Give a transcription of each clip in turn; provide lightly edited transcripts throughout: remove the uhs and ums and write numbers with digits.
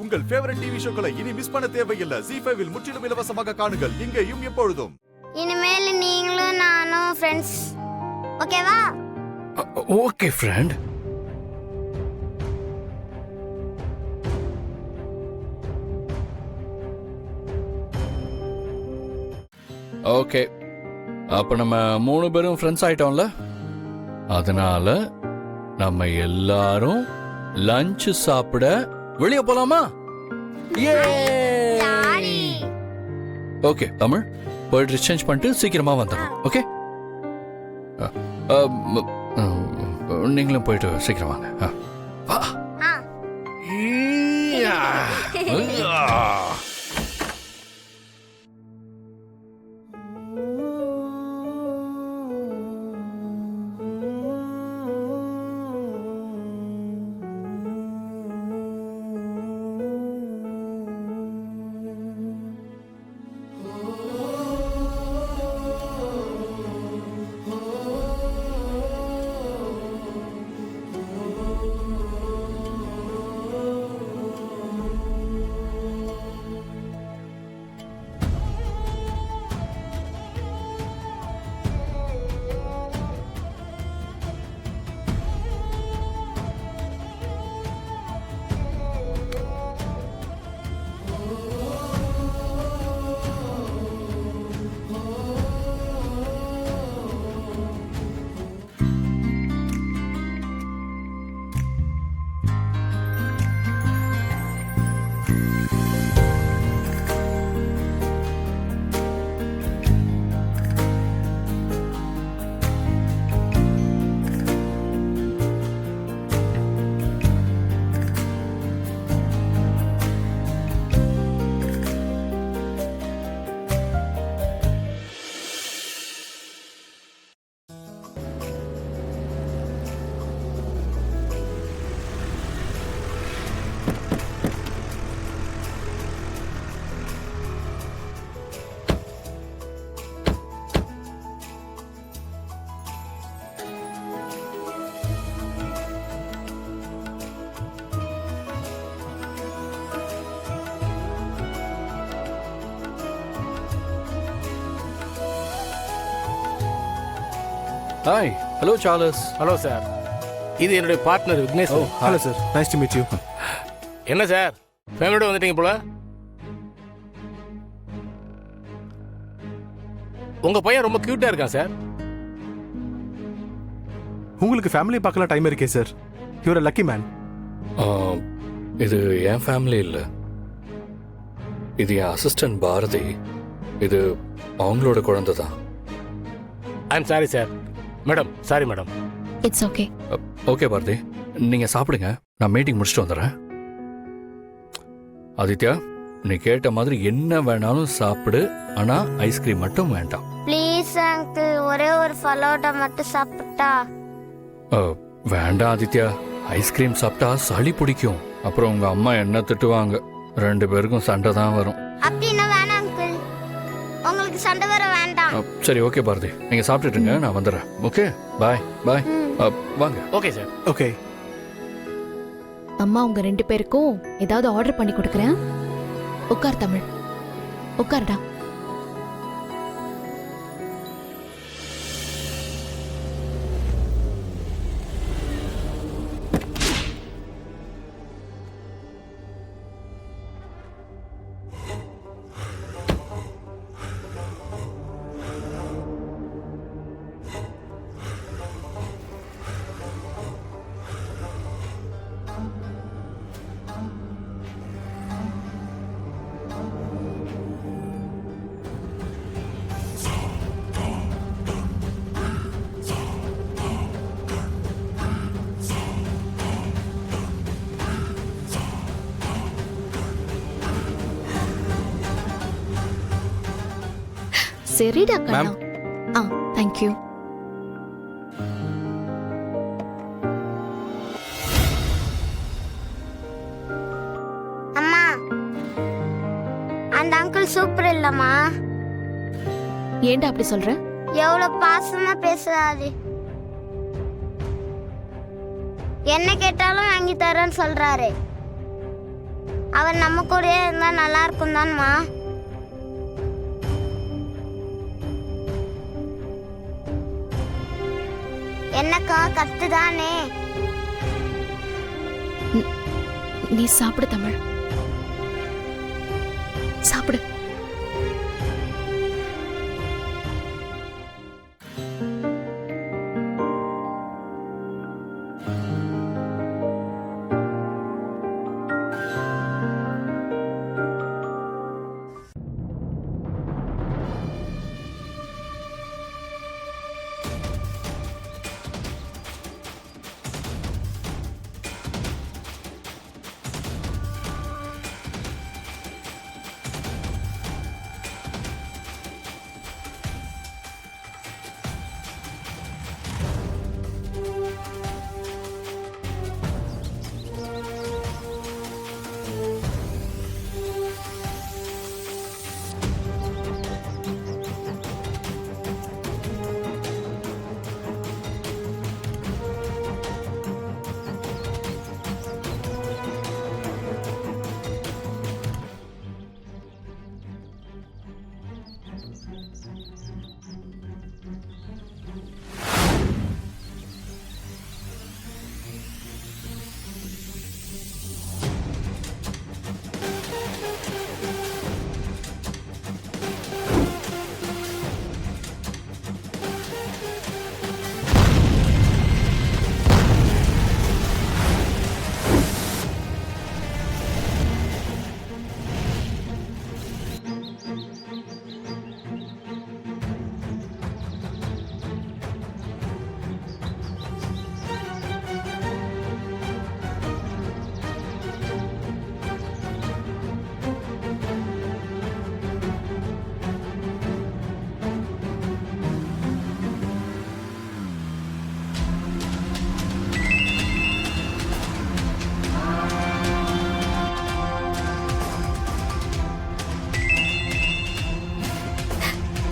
உங்கள் favourite TV ஷோக்களை இனி miss பண்ண தேவையில்லை. ZEE5 இல் முற்றிலும் இலவசமாக காணுங்கள், இங்கேயும் எப்பொழுதும். இனிமேல் நீங்களும் நானும் ஃப்ரெண்ட்ஸ், ஓகேவா? Okay friend. ஓகே, அப்ப நம்ம 3 பேரும் ஃப்ரெண்ட்ஸ் ஆயிட்டோம்ல. அதனால நம்ம எல்லாரும் லஞ்ச் சாப்பிட வெளியே போலாமா? ஓகே தமிழ், போயிட்டு சேஞ்ச் பண்ணிட்டு சீக்கிரமா வந்துடும். ஓகே, நீங்களும் போயிட்டு சீக்கிரம் வாங்க. வா. Hi, hello Charles. Hello sir, இது என்னுடைய partner Vignesh. Hello sir, nice to meet you. என்ன சார், ஃபேமிலியோட வந்துட்டீங்க போல? உங்க பையன் ரொம்ப கியூட்டா இருக்கான் சார். உங்களுக்கு ஃபேமிலி பார்க்கலாம் டைம் இருக்கே சார். Your lucky man. இது என் ஃபேமிலி இல்லை, இது என் அசிஸ்டன்ட் பாரதி. இது அவங்களோட குழந்தை தான். I am sorry sir. Madam, sorry madam. It's okay. Okay Bharathi, நீங்க சாப்பிடுங்க, நான் மீட்டிங் முடிச்சுட்டு வந்துடுறேன். ஆதித்யா, நீ கேட்ட மாதிரி என்ன வேணாலும் சாப்பிடு, ஆனா ஐஸ்கிரீம் மட்டும் வேண்டாம். ப்ளீஸ் அங்கிள், ஒரே ஒரு ஃபலோட்டா மட்டும் சாப்பிட்டா. வேண்டாம் ஆதித்யா, ஐஸ்கிரீம் சாப்பிட்டா சளி பிடிக்கும், அப்புறம் உங்க அம்மா என்ன திட்டுவாங்க, 2 பேருக்கும் சண்டை தான் வரும். அப்படின்னா வேணாம் அங்கிள், உங்களுக்கு சண்டை வர வேண்டாம். சரி ஓகே பாரதி, நீங்க சாப்பிட்டுட்டுங்க, நான் வந்துடுறேன். ஓகே, பாய் பாய். வாங்க. Okay sir. ஓகே. அம்மா உங்க 2 பேருக்கும் ஏதாவது ஆர்டர் பண்ணி கொடுக்குறேன். உட்கார் தமிழ், உட்கார்டா. சரிடா கண்ணா. Thank you. அம்மா, அந்த அங்கிள் சூப்பர் இல்லம்மா. ஏன்டா அப்படி சொல்ற? எவ்வளவு பாசமா பேசுறாரு. என்ன கேட்டாலும் வாங்கி தரேன்னு சொல்றாரு. அவர் நம்ம கூடயே இருந்தா நல்லா இருக்கும் தான்மா. என்னக்கா கத்துதானே? நீ சாப்பிடு தமிழ், சாப்பிடு.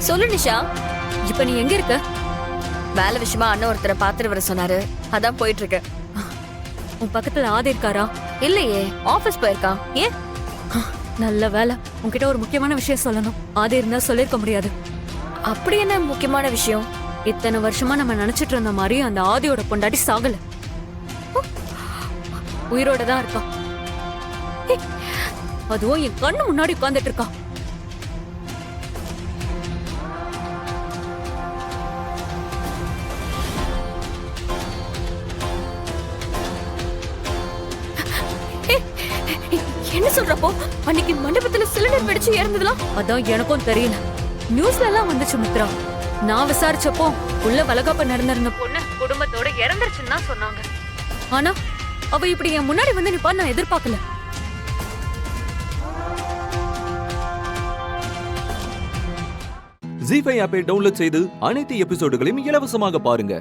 சொல்லு நிஷா, இப்ப நீ எங்க இருக்க? வேலை விஷயமா அண்ணன் ஒருத்தரை பாத்துட்டு வர சொன்னாரு, அதான் போயிட்டு இருக்க. உன் பக்கத்துல ஆதி இருக்காரா? இல்லையே, ஆபீஸ் போயிருக்கான். ஏன்? நல்ல வேலை, உன்கிட்ட ஒரு முக்கியமான விஷயம் சொல்லணும். ஆதி இருந்தா சொல்லிருக்க முடியாது. அப்படி என்ன முக்கியமான விஷயம்? இத்தனை வருஷமா நம்ம நினைச்சிட்டு இருந்த மாதிரி அந்த ஆதியோட பொண்டாட்டி சாகல, உயிரோட தான் இருக்கா. அதுவும் என் கண்ணு முன்னாடி உட்கார்ந்துட்டு இருக்கா. என்ன சொல்றப்போ? அன்னைக்கு மண்டபத்துல சிலிண்டர் வெடிச்சு இறந்ததுலாம் அதான் எனக்கும் தெரியல. நியூஸ்ல எல்லாம் வந்துச்சு மித்ரா. நான் விசாரிச்சப்போ உள்ள வளகாப்ப நடந்திருந்த பொண்ணு குடும்பத்தோட இறந்துருச்சுன்னு தான் சொன்னாங்க. ஆனா அவ இப்படி என் முன்னாடி வந்து நிப்பா நான் எதிர்பார்க்கல. ஜீ5 ஆப்பை டவுன்லோட் செய்து அனைத்து எபிசோடுகளையும் இலவசமாக பாருங்க.